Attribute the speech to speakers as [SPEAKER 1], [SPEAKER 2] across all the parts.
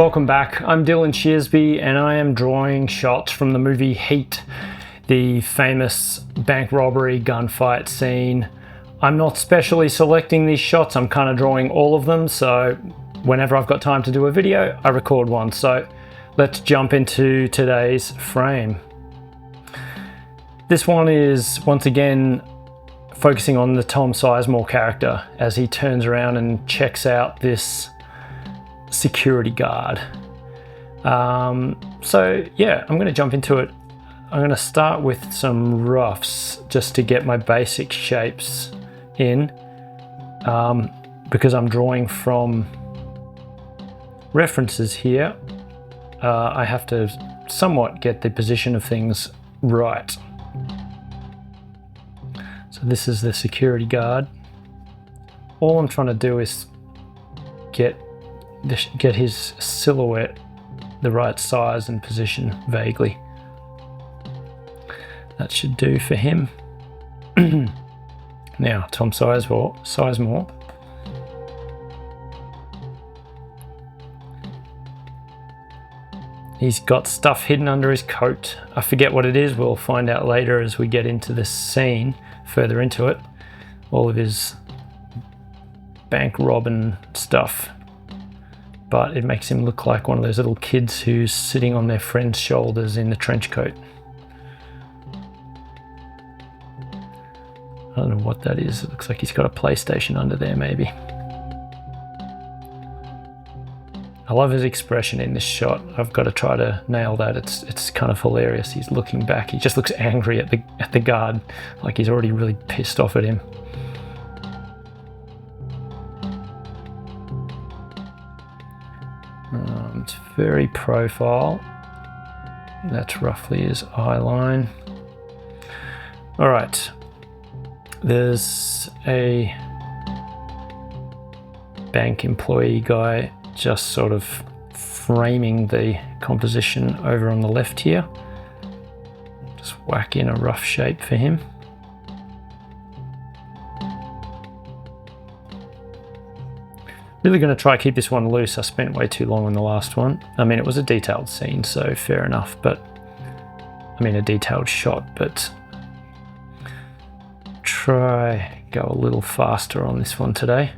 [SPEAKER 1] Welcome back, I'm Dylan Shearsby and I am drawing shots from the movie Heat, the famous bank robbery gunfight scene. I'm not specially selecting these shots, I'm kind of drawing all of them, so whenever I've got time to do a video, I record one. So let's jump into today's frame. This one is once again focusing on the Tom Sizemore character as he turns around and checks out this security guard. So yeah, I'm going to jump into it. I'm going to start with some roughs just to get my basic shapes in, because I'm drawing from references here. I have to somewhat get the position of things right. So this is the security guard. All I'm trying to do is get his silhouette the right size and position vaguely. That should do for him. Now, Tom Sizemore. He's got stuff hidden under his coat. I forget what it is. We'll find out later as we get into this scene, further into it. All of his bank robbing stuff. But it makes him look like one of those little kids who's sitting on their friend's shoulders in the trench coat. I don't know what that is. It looks like he's got a PlayStation under there, maybe. I love his expression in this shot. I've got to try to nail that. It's kind of hilarious. He's looking back. He just looks angry at the guard, like he's already really pissed off at him. It's very profile. That's roughly his eye line. All right. There's a bank employee guy just sort of framing the composition over on the left here. Just whack in a rough shape for him. Really going to try to keep this one loose. I spent way too long on the last one. I mean, it was a detailed scene, so fair enough, but I mean a detailed shot, but try go a little faster on this one today.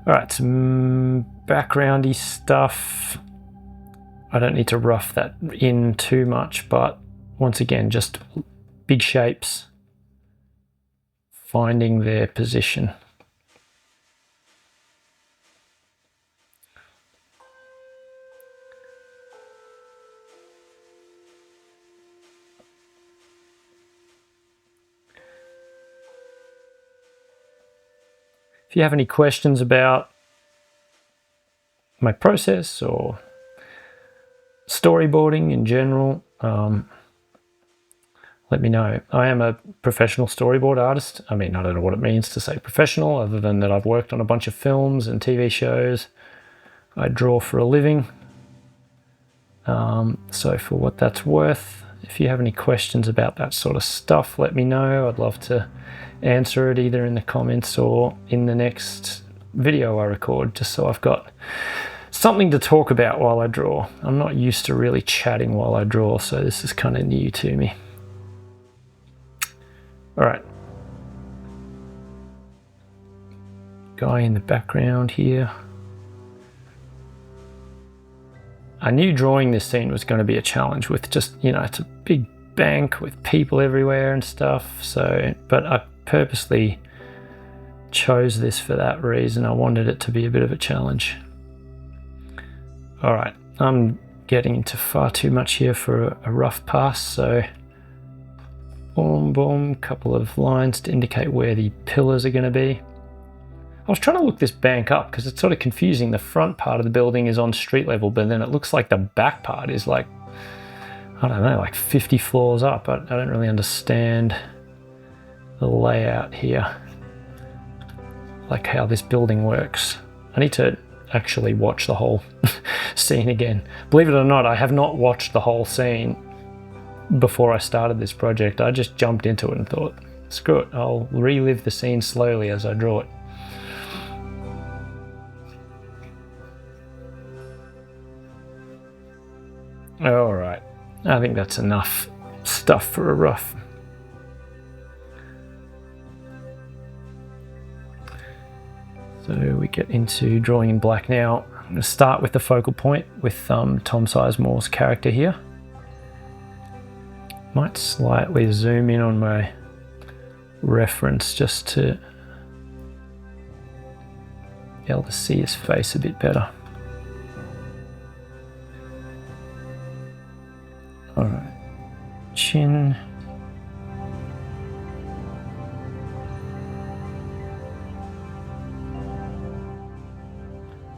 [SPEAKER 1] All right, some backgroundy stuff. I don't need to rough that in too much, but once again, just big shapes, finding their position. If you have any questions about my process or storyboarding in general, let me know. I am a professional storyboard artist. I mean, I don't know what it means to say professional, other than that I've worked on a bunch of films and TV shows. I draw for a living. So for what that's worth, if you have any questions about that sort of stuff, let me know. I'd love to answer it either in the comments or in the next video I record, just so I've got something to talk about while I draw. I'm not used to really chatting while I draw, so this is kind of new to me. All right. Guy in the background here. I knew drawing this scene was going to be a challenge with just, you know, it's a big bank with people everywhere and stuff. So, but I purposely chose this for that reason. I wanted it to be a bit of a challenge. All right, I'm getting into far too much here for a rough pass. So boom, boom, couple of lines to indicate where the pillars are going to be. I was trying to look this bank up because it's sort of confusing. The front part of the building is on street level, but then it looks like the back part is like, I don't know, like 50 floors up. I don't really understand the layout here, like how this building works. I need to actually watch the whole scene again. Believe it or not, I have not watched the whole scene before I started this project. I just jumped into it and thought, screw it, I'll relive the scene slowly as I draw it. All right, I think that's enough stuff for a rough. So we get into drawing in black now. I'm going to start with the focal point with Tom Sizemore's character here. Might slightly zoom in on my reference just to be able to see his face a bit better. All right, chin.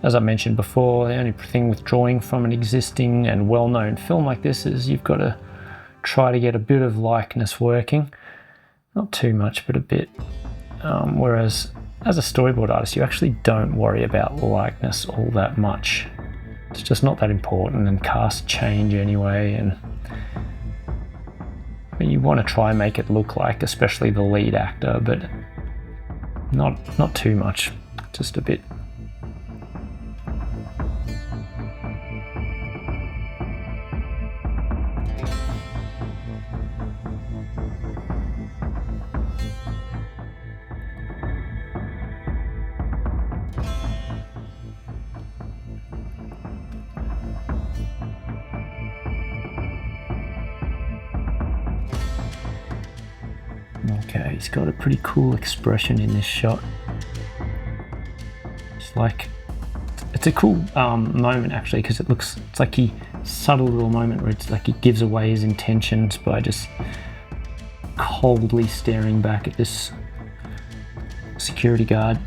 [SPEAKER 1] As I mentioned before, the only thing with drawing from an existing and well-known film like this is you've got to try to get a bit of likeness working. Not too much, but a bit. Whereas as a storyboard artist, you actually don't worry about likeness all that much. It's just not that important, and casts change anyway, and you want to try and make it look like, especially the lead actor, but not too much, just a bit. Okay, he's got a pretty cool expression in this shot. It's like, it's a cool moment actually, because it's like he, subtle little moment where it's like he gives away his intentions by just coldly staring back at this security guard.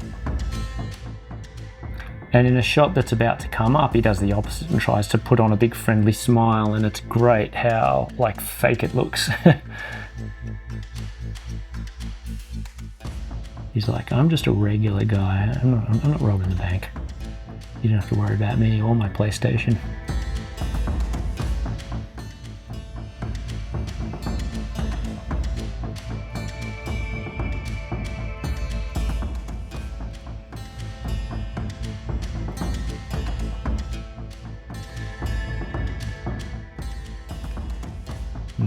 [SPEAKER 1] And in a shot that's about to come up, he does the opposite and tries to put on a big friendly smile, and it's great how like fake it looks. He's like, I'm just a regular guy. I'm not robbing the bank. You don't have to worry about me or my PlayStation.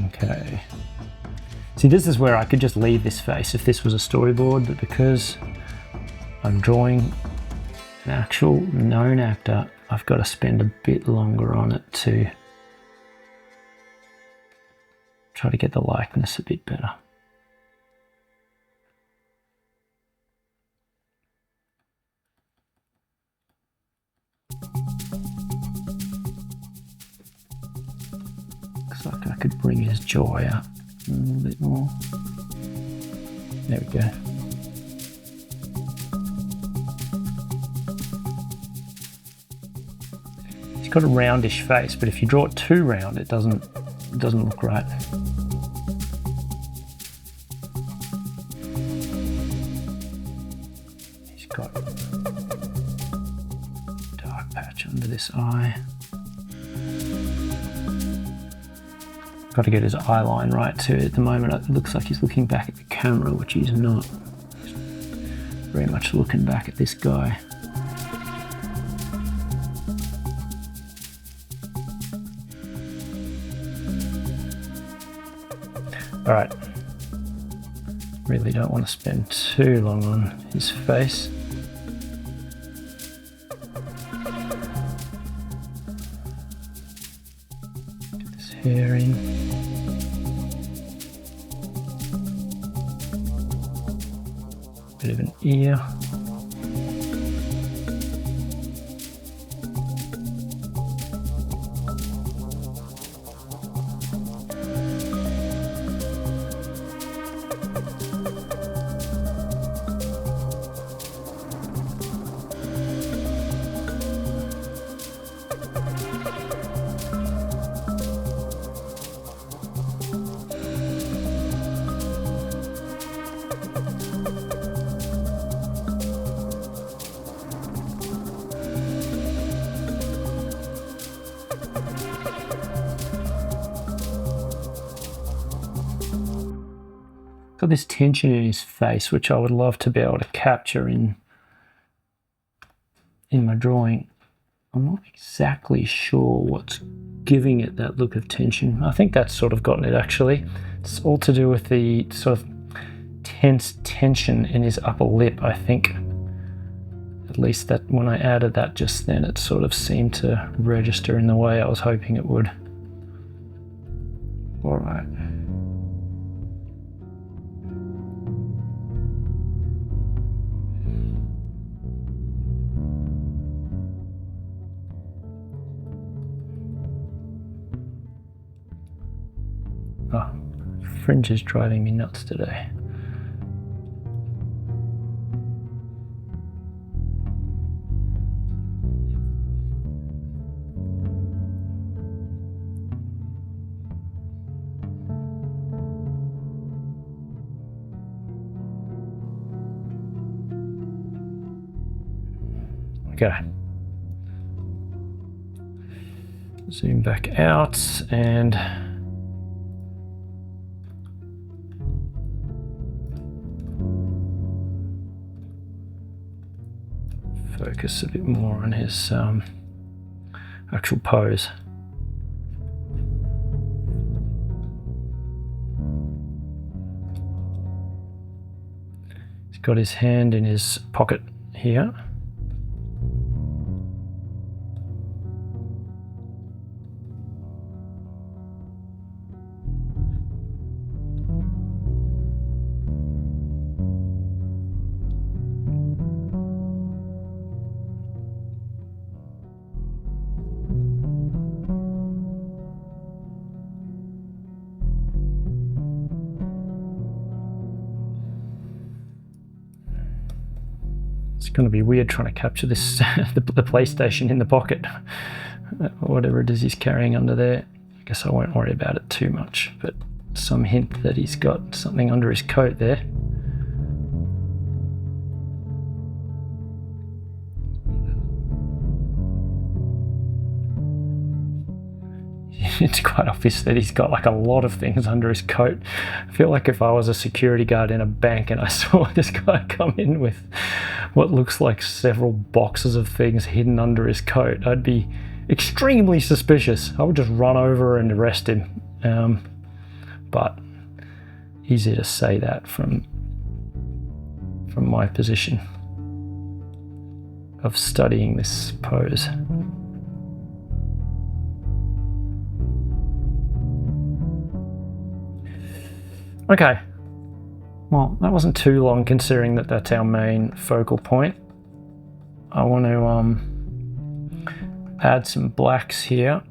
[SPEAKER 1] Okay. See, this is where I could just leave this face if this was a storyboard, but because I'm drawing an actual known actor, I've got to spend a bit longer on it to try to get the likeness a bit better. Looks like I could bring his jaw out a little bit more. There we go. He's got a roundish face, but if you draw it too round, it doesn't look right. He's got a dark patch under this eye. Got to get his eye line right too. At the moment it looks like he's looking back at the camera, which he's not. He's very much looking back at this guy. Alright. Really don't want to spend too long on his face. Get this hair in. Bit of an ear. got this tension in his face, which I would love to be able to capture in my drawing. I'm not exactly sure what's giving it that look of tension. I think that's sort of gotten it actually. It's all to do with the sort of tense tension in his upper lip, I think. At least that when I added that just then, it sort of seemed to register in the way I was hoping it would. All right. Oh, fringe is driving me nuts today. Okay. Zoom back out and focus a bit more on his actual pose. He's got his hand in his pocket here. It's going to be weird trying to capture this the PlayStation in the pocket, whatever it is he's carrying under there. I guess I won't worry about it too much, but some hint that he's got something under his coat there. It's quite obvious that he's got like a lot of things under his coat. I feel like if I was a security guard in a bank and I saw this guy come in with what looks like several boxes of things hidden under his coat, I'd be extremely suspicious. I would just run over and arrest him. But easy to say that from my position of studying this pose. Okay, well, that wasn't too long considering that that's our main focal point. I want to add some blacks here.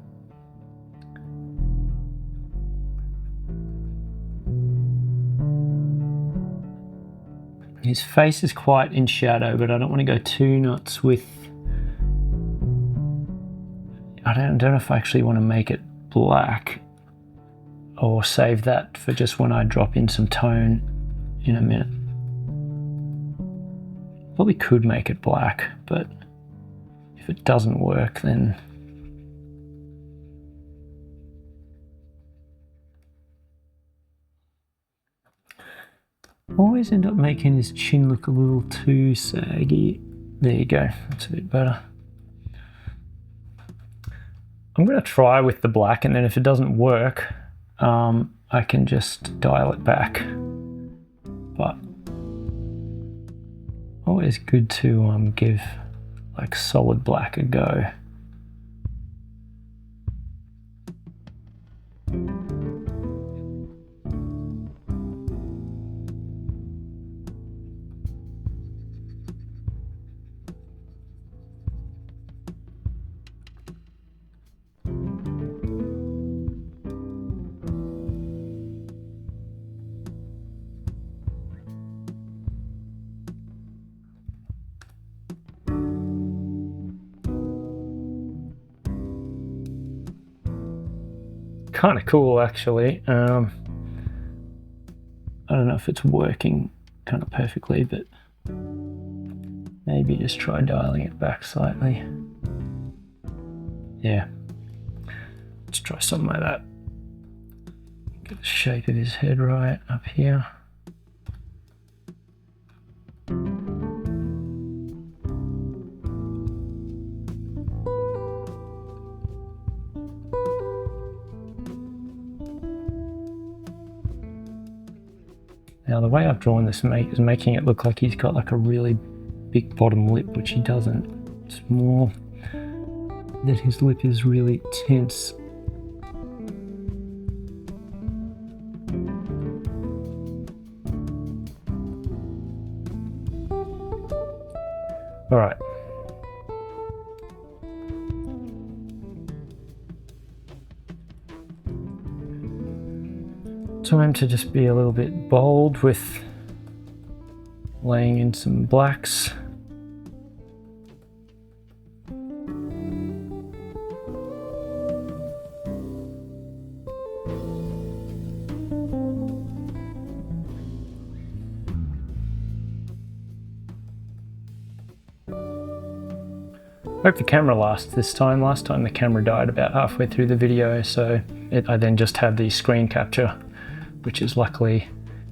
[SPEAKER 1] His face is quite in shadow, but I don't want to go too nuts with... I don't know if I actually want to make it black, or save that for just when I drop in some tone in a minute. Probably could make it black, but if it doesn't work, then always end up making his chin look a little too saggy. There you go, that's a bit better. I'm going to try with the black, and then if it doesn't work, I can just dial it back. But always good to give like solid black a go. Kind of cool actually. I don't know if it's working kind of perfectly, but maybe just try dialing it back slightly. Yeah, let's try something like that. Get the shape of his head right up here. Now the way I've drawn this is making it look like he's got like a really big bottom lip, which he doesn't. It's more that his lip is really tense. All right. Time to just be a little bit bold with laying in some blacks. Hope the camera lasts this time. Last time the camera died about halfway through the video, so I then just have the screen capture, which is luckily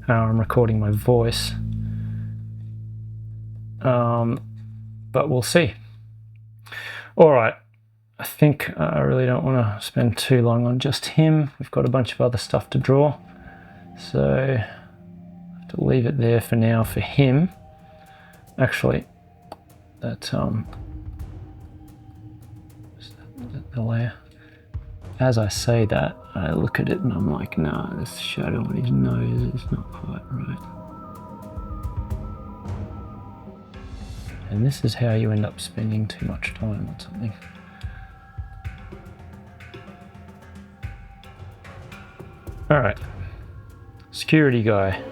[SPEAKER 1] how I'm recording my voice. But we'll see. All right, I think I really don't want to spend too long on just him. We've got a bunch of other stuff to draw, so I have to leave it there for now for him. Actually, the layer. As I say that, I look at it and I'm like, nah, this shadow on his nose is not quite right. And this is how you end up spending too much time on something. All right, security guy.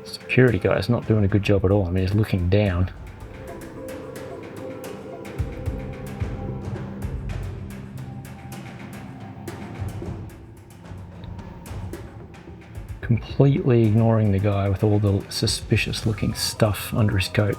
[SPEAKER 1] Security guy is not doing a good job at all. I mean, he's looking down. Completely ignoring the guy with all the suspicious looking stuff under his coat.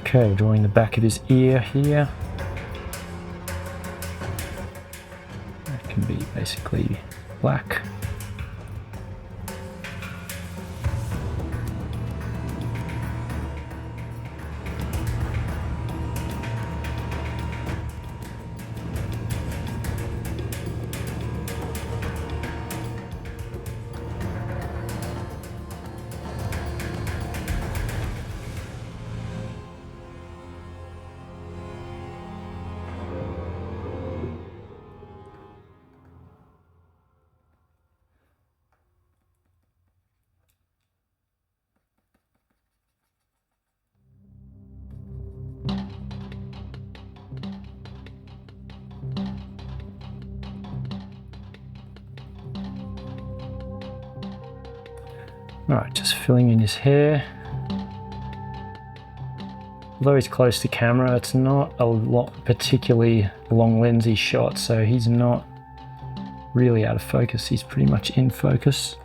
[SPEAKER 1] Okay, drawing the back of his ear here. That can be basically black. Alright, just filling in his hair. Although he's close to camera, it's not a particularly long lensy shot, so he's not really out of focus. He's pretty much in focus.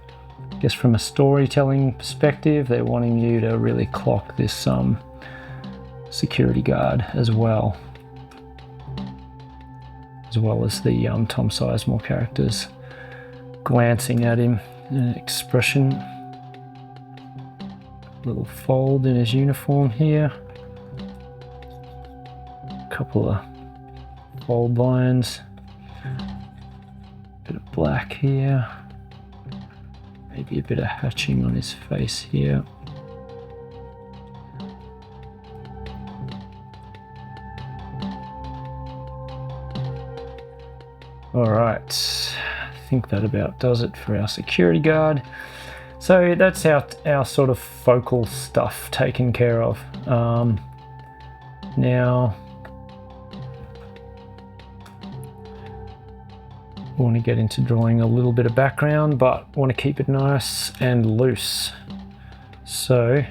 [SPEAKER 1] I guess from a storytelling perspective, they're wanting you to really clock this security guard as well as the Tom Sizemore characters glancing at him in an expression. Little fold in his uniform here. Couple of fold lines. Bit of black here. Maybe a bit of hatching on his face here. All right, I think that about does it for our security guard. So that's our sort of focal stuff taken care of. Now, want to get into drawing a little bit of background, but want to keep it nice and loose. So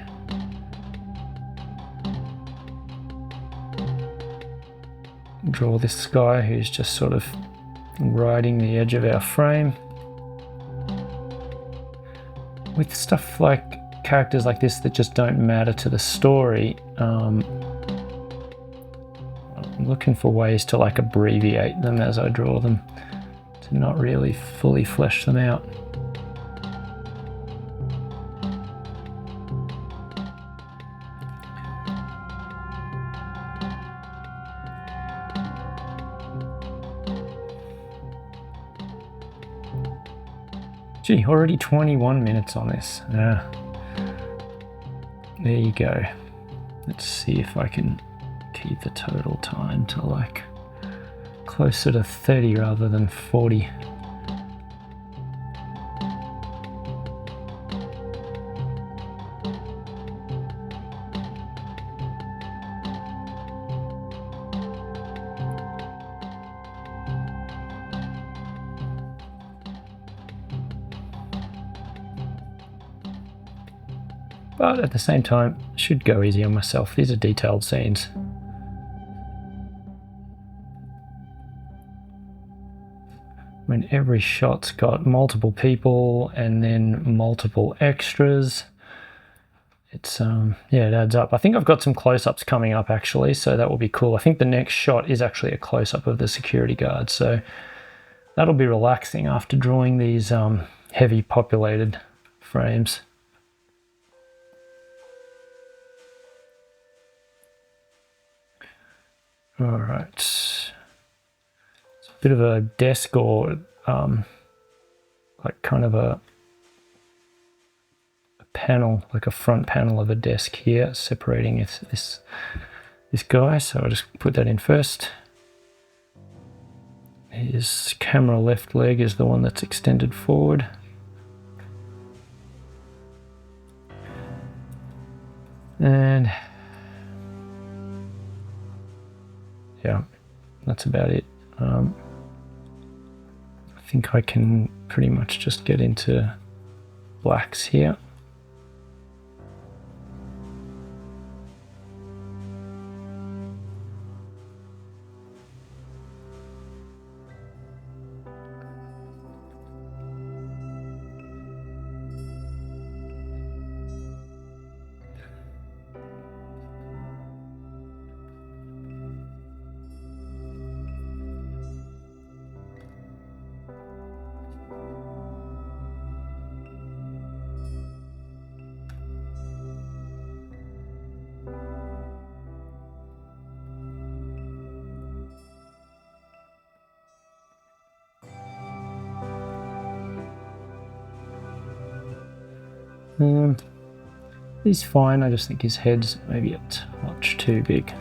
[SPEAKER 1] draw this guy who's just sort of riding the edge of our frame. With stuff like characters like this that just don't matter to the story, I'm looking for ways to like abbreviate them as I draw them, to not really fully flesh them out. Gee, already 21 minutes on this. There you go. Let's see if I can keep the total time to like closer to 30 rather than 40. But at the same time, should go easy on myself. These are detailed scenes. When every shot's got multiple people and then multiple extras, it's yeah, it adds up. I think I've got some close-ups coming up actually, so that will be cool. I think the next shot is actually a close-up of the security guard, so that'll be relaxing after drawing these heavy populated frames. All right, it's a bit of a desk or like kind of a panel, like a front panel of a desk here, separating this guy. So I'll just put that in first. His camera left leg is the one that's extended forward. And yeah, that's about it. I think I can pretty much just get into blacks here. He's fine, I just think his head's maybe a touch too big.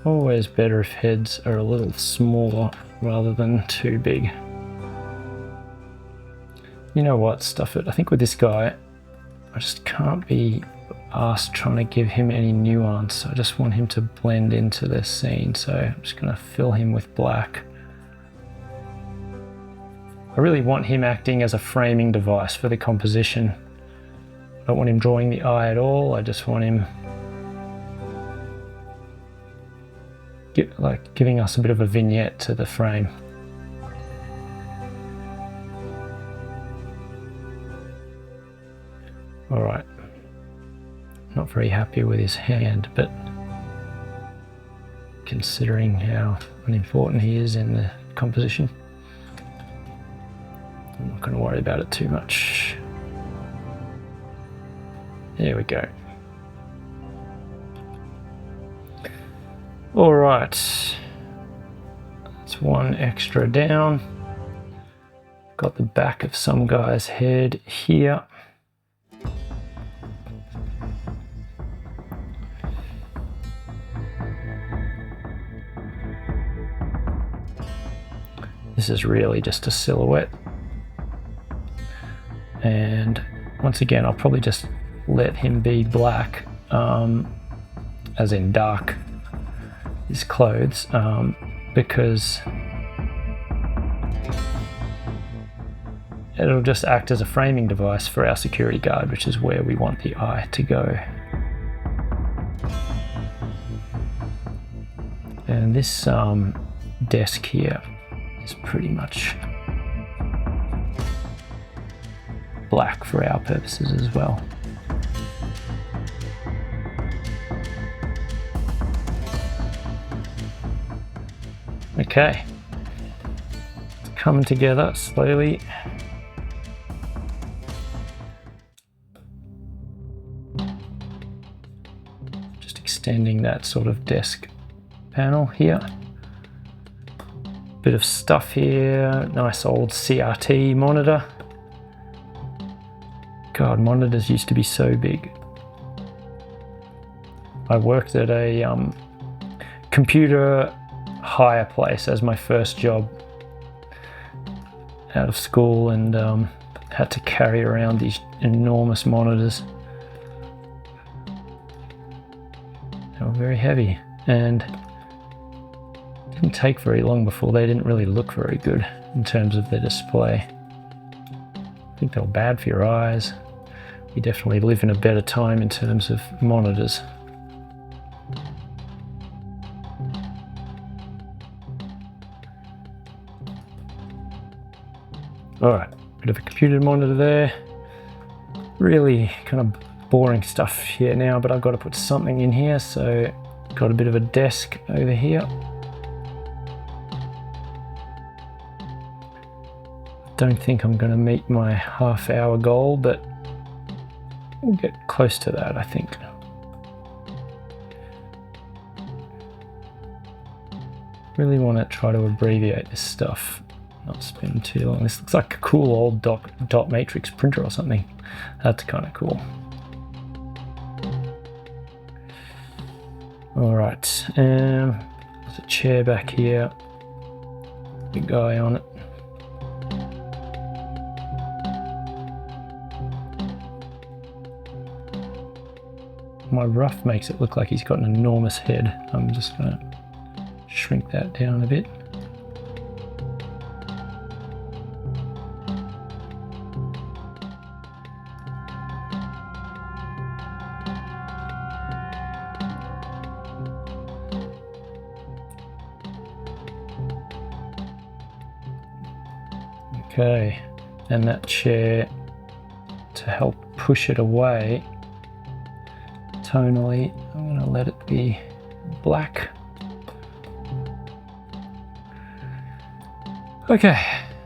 [SPEAKER 1] Always better if heads are a little smaller rather than too big. You know what, stuff it. I think with this guy, I just can't be asked trying to give him any nuance. I just want him to blend into the scene, so I'm just going to fill him with black. I really want him acting as a framing device for the composition. I don't want him drawing the eye at all. I just want him giving us a bit of a vignette to the frame. All right. Not very happy with his hand, but considering how unimportant he is in the composition, I'm not going to worry about it too much. There we go. All right, that's one extra down. Got the back of some guy's head here. This is really just a silhouette. And once again, I'll probably just let him be black, as in dark, his clothes, because It'll just act as a framing device for our security guard, which is where we want the eye to go. And this desk here is pretty much black for our purposes as well. Okay, it's coming together slowly. Just extending that sort of desk panel here. Bit of stuff here, nice old CRT monitor. God, monitors used to be so big. I worked at a computer hire place as my first job out of school, and had to carry around these enormous monitors. They were very heavy, and it didn't take very long before they didn't really look very good in terms of their display. I think they were bad for your eyes. We definitely live in a better time in terms of monitors. Alright, bit of a computer monitor there. Really kind of boring stuff here now, but I've got to put something in here, so got a bit of a desk over here. Don't think I'm going to meet my half-hour goal, but we'll get close to that, I think. Really want to try to abbreviate this stuff, not spend too long. This looks like a cool old dot matrix printer or something. That's kind of cool. All right, there's a chair back here. Big guy on it. My rough makes it look like he's got an enormous head. I'm just going to shrink that down a bit. Okay, and that chair, to help push it away tonally, I'm going to let it be black. Okay,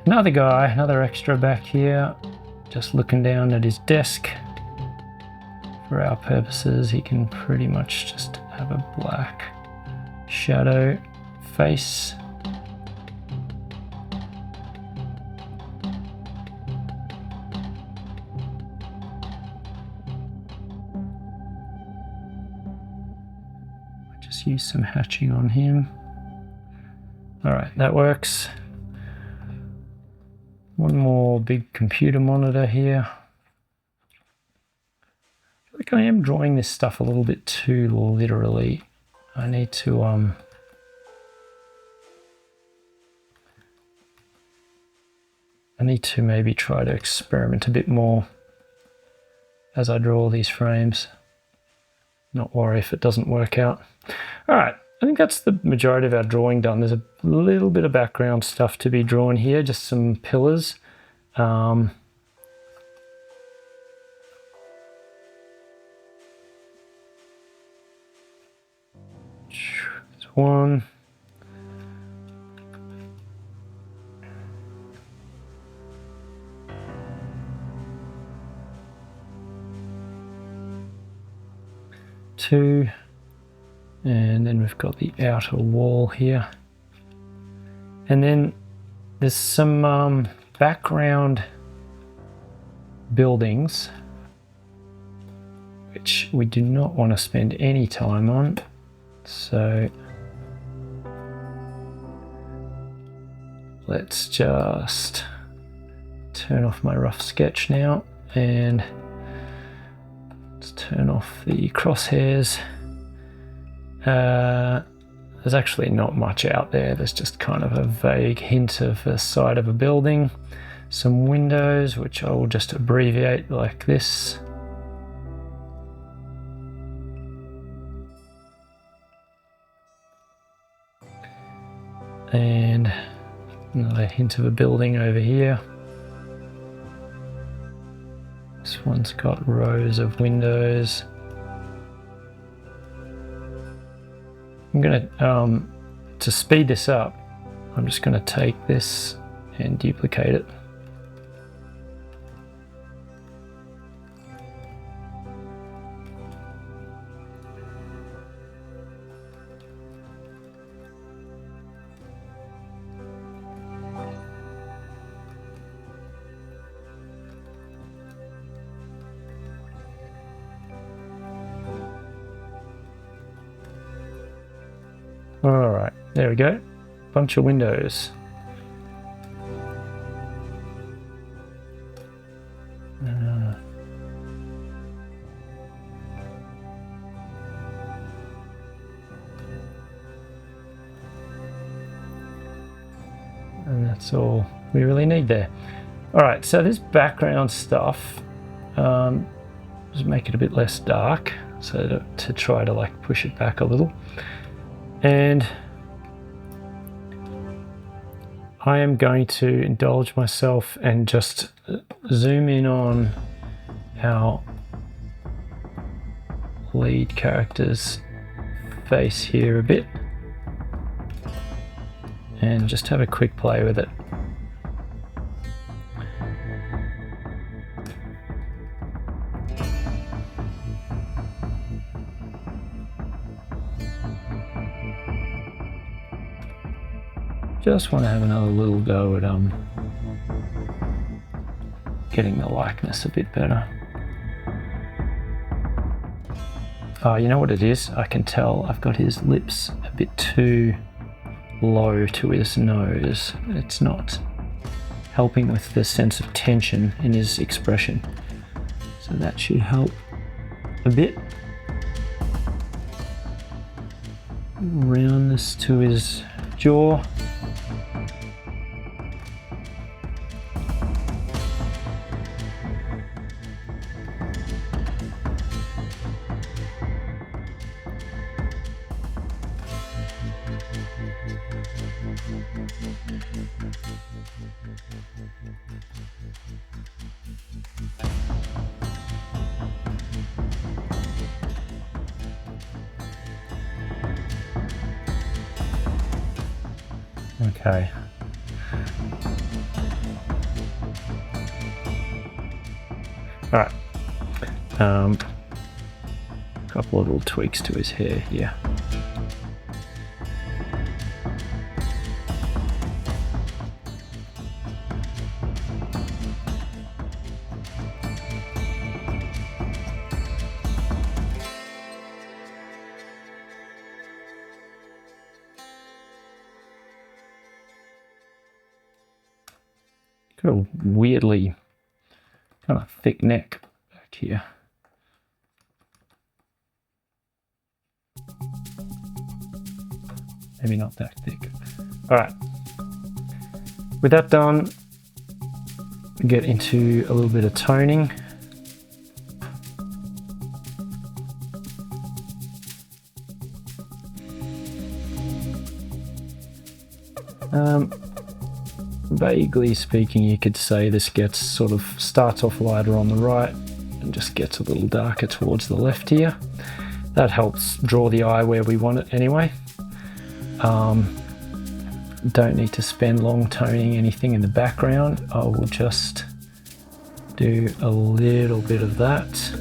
[SPEAKER 1] another guy, another extra back here, just looking down at his desk. For our purposes, he can pretty much just have a black shadow face. Just use some hatching on him. All right, that works. One more big computer monitor here. I feel like I am drawing this stuff a little bit too literally. I need to maybe try to experiment a bit more as I draw these frames. Not worry if it doesn't work out. All right, I think that's the majority of our drawing done. There's a little bit of background stuff to be drawn here, just some pillars. There's one. Two. And then we've got the outer wall here. And then there's some background buildings which we do not want to spend any time on. So let's just turn off my rough sketch now, and let's turn off the crosshairs. there's actually not much out there. There's just kind of a vague hint of the side of a building, some windows, which I will just abbreviate like this. And another hint of a building over here. This one's got rows of windows. I'm gonna, to speed this up, I'm just gonna take this and duplicate it. Alright, there we go. Bunch of windows. And that's all we really need there. Alright, so this background stuff, just make it a bit less dark, so to try to like push it back a little. And I am going to indulge myself and just zoom in on our lead character's face here a bit and just have a quick play with it. Just want to have another little go at getting the likeness a bit better. You know what it is? I can tell I've got his lips a bit too low to his nose. It's not helping with the sense of tension in his expression. So that should help a bit. Roundness to his jaw. Okay. All right. Couple of little tweaks to his hair here. Got a weirdly kind of thick neck back here. Maybe not that thick. All right. With that done, we get into a little bit of toning. Vaguely speaking, you could say this starts off lighter on the right and just gets a little darker towards the left here. That helps draw the eye where we want it anyway. Don't need to spend long toning anything in the background. I will just do a little bit of that.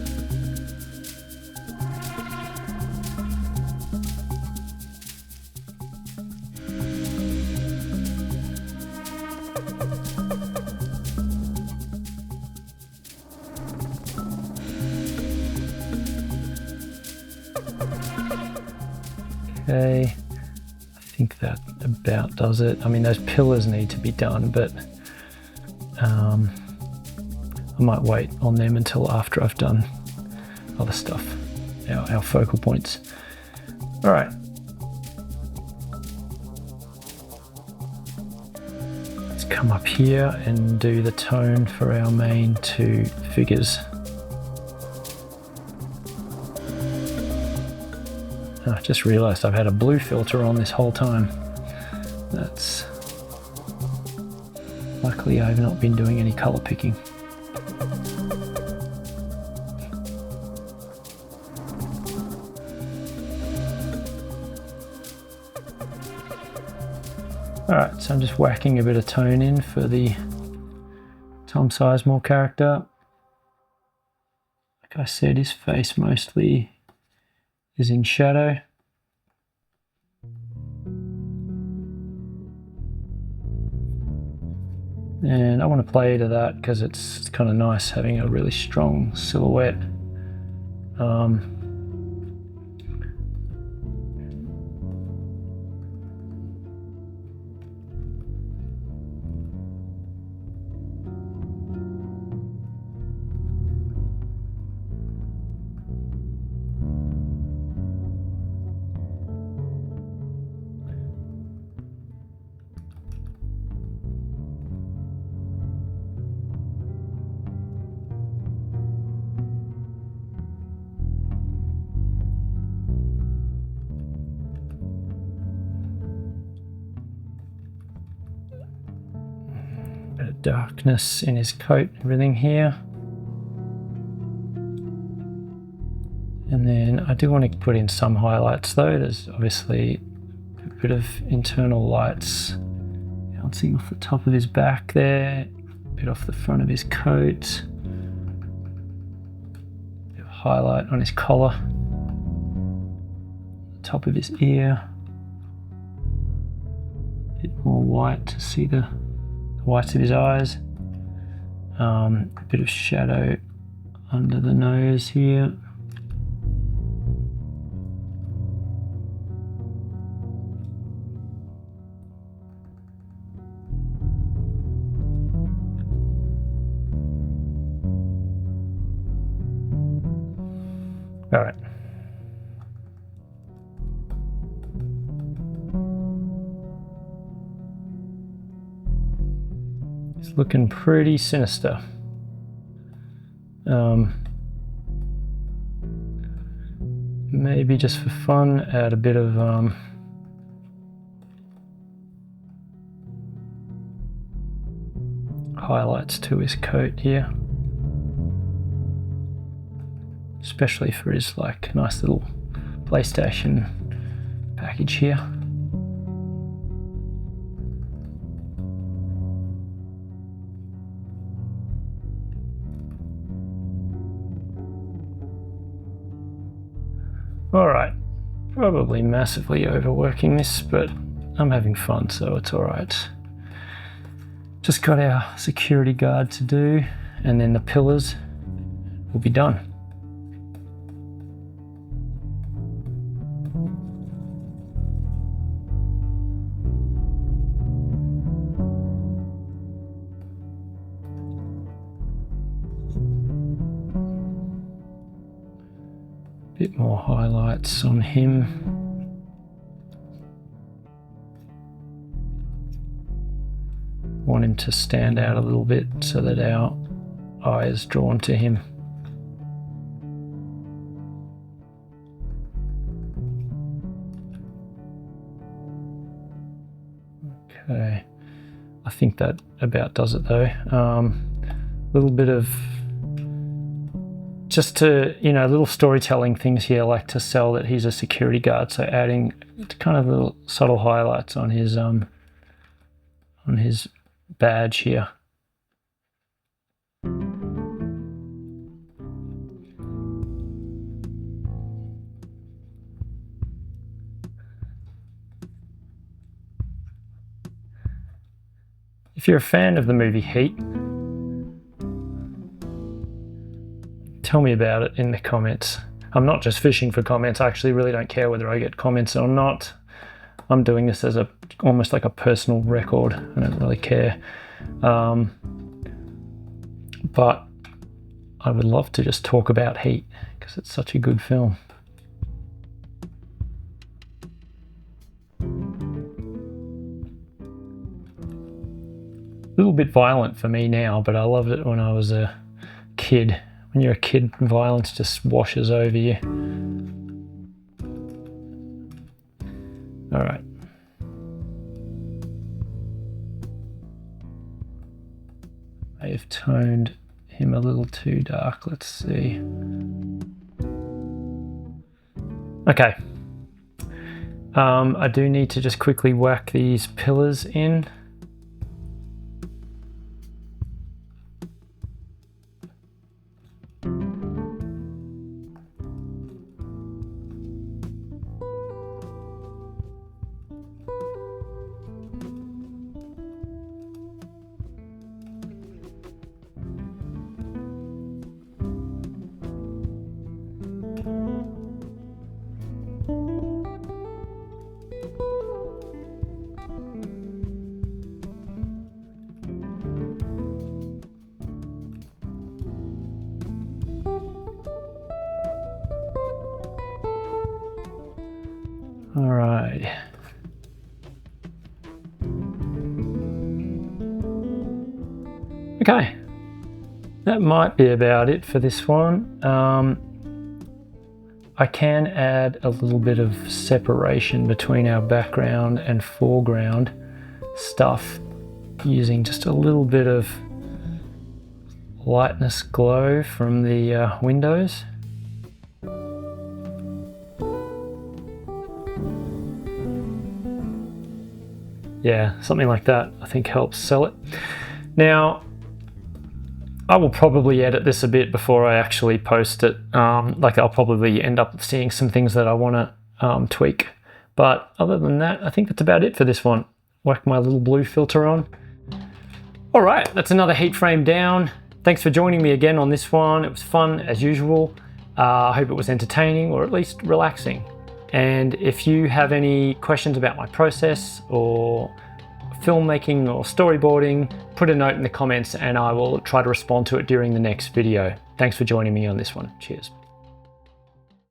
[SPEAKER 1] Okay, I think that about does it. I mean, those pillars need to be done, but I might wait on them until after I've done other stuff, our focal points. All right, come up here and do the tone for our main two figures. I just realised I've had a blue filter on this whole time. That's... Luckily I've not been doing any colour picking. Alright, so I'm just whacking a bit of tone in for the Tom Sizemore character. Like I said, his face mostly is in shadow. And I want to play to that because it's kind of nice having a really strong silhouette. Darkness in his coat, everything here. And then I do want to put in some highlights though. There's obviously a bit of internal lights bouncing off the top of his back there, a bit off the front of his coat, a bit of highlight on his collar, the top of his ear, a bit more white to see the whites of his eyes, a bit of shadow under the nose here. All right. It's looking pretty sinister. Maybe just for fun, add a bit of highlights to his coat here, especially for his like nice little PlayStation package here. Alright, probably massively overworking this, but I'm having fun, so it's alright. Just got our security guard to do, and then the pillars will be done. Bit more highlights on him. Want him to stand out a little bit so that our eye is drawn to him. Okay, I think that about does it though. Little bit of just to, you know, little storytelling things here, like to sell that he's a security guard. So adding kind of little subtle highlights on his badge here. If you're a fan of the movie Heat, tell me about it in the comments. I'm not just fishing for comments. I actually really don't care whether I get comments or not. I'm doing this as almost like a personal record. I don't really care. But I would love to just talk about Heat because it's such a good film. little bit violent for me now, but I loved it when I was a kid. When you're a kid, violence just washes over you. All right. I have toned him a little too dark. Let's see. Okay. I do need to just quickly whack these pillars in. All right. Okay. That might be about it for this one. I can add a little bit of separation between our background and foreground stuff using just a little bit of lightness glow from the windows. Yeah, something like that I think helps sell it. Now, I will probably edit this a bit before I actually post it. Like I'll probably end up seeing some things that I want to tweak. But other than that, I think that's about it for this one. Whack my little blue filter on. All right, that's another heat frame down. Thanks for joining me again on this one. It was fun as usual. I hope it was entertaining or at least relaxing. And if you have any questions about my process or filmmaking or storyboarding, put a note in the comments and I will try to respond to it during the next video. Thanks for joining me on this one. Cheers.